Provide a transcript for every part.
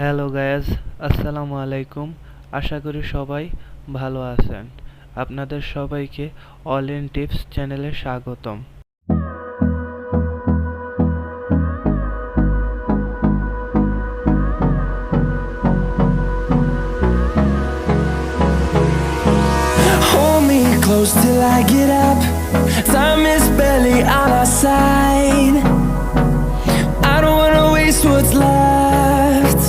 Hello Guys, আসসালামু আলাইকুম। আশা করি সবাই ভালো আছেন। আপনাদের সবাইকে অল ইন টিপস চ্যানেলে স্বাগতম। Hold me close till I get up. Time is barely on our side. I don't wanna waste what's left.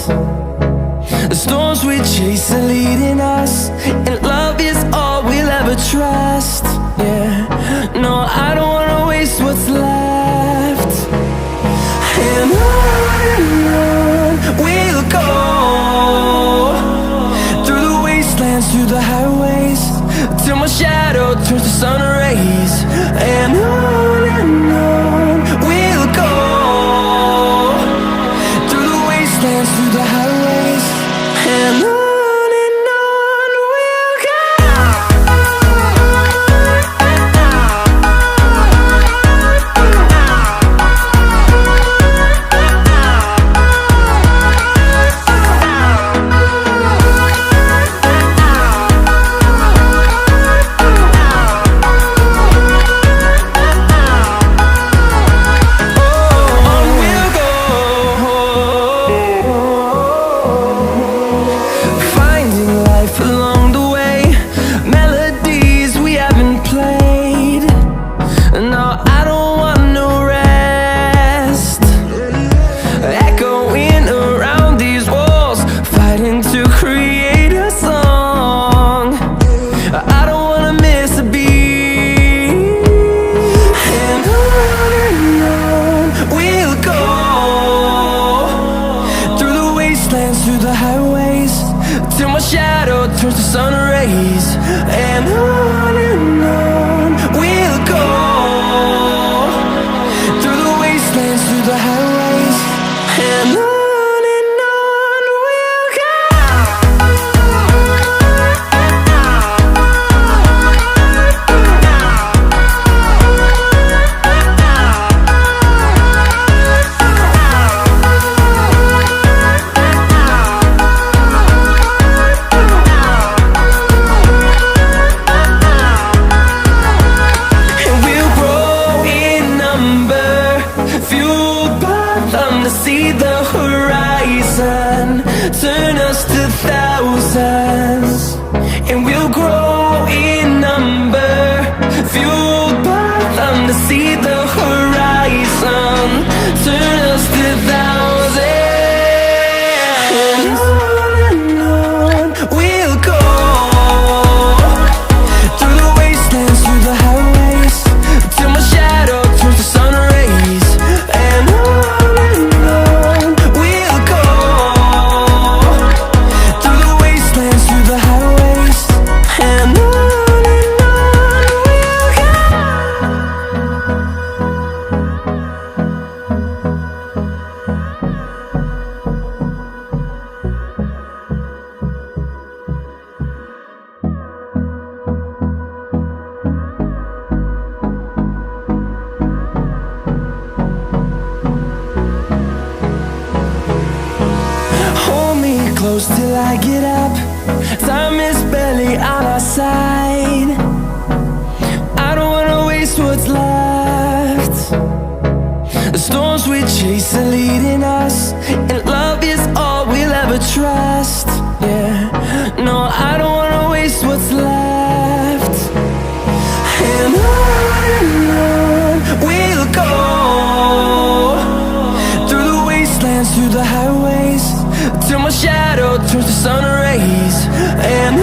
The storms we chase are leading us, and love is all we'll ever trust. Yeah, no, I don't wanna waste what's left. And on we'll go, through the wastelands, through the highways, till my shadow turns to sun rays. And on we'll go, through the wastelands, through the highways, and on we'll go. Through the highways, till my shadow turns to sun rays. And on we'll go, through the wastelands, through the highways, and on we'll go. See the horizon, turn us to thousands, and we'll grow in number, fueled by them to see the horizon, turn us to thousands. And on we'll go, through the wastelands, through the highways, till my shadow turns to sun rays. And on close till I get up. Time is barely on our side. I don't wanna waste what's left. The storms we chase are leading us, and love is all we'll ever trust. Yeah, no, I don't wanna waste what's left. And on we'll go, through the wastelands, through the highways, till my shadow turns to sun rays. And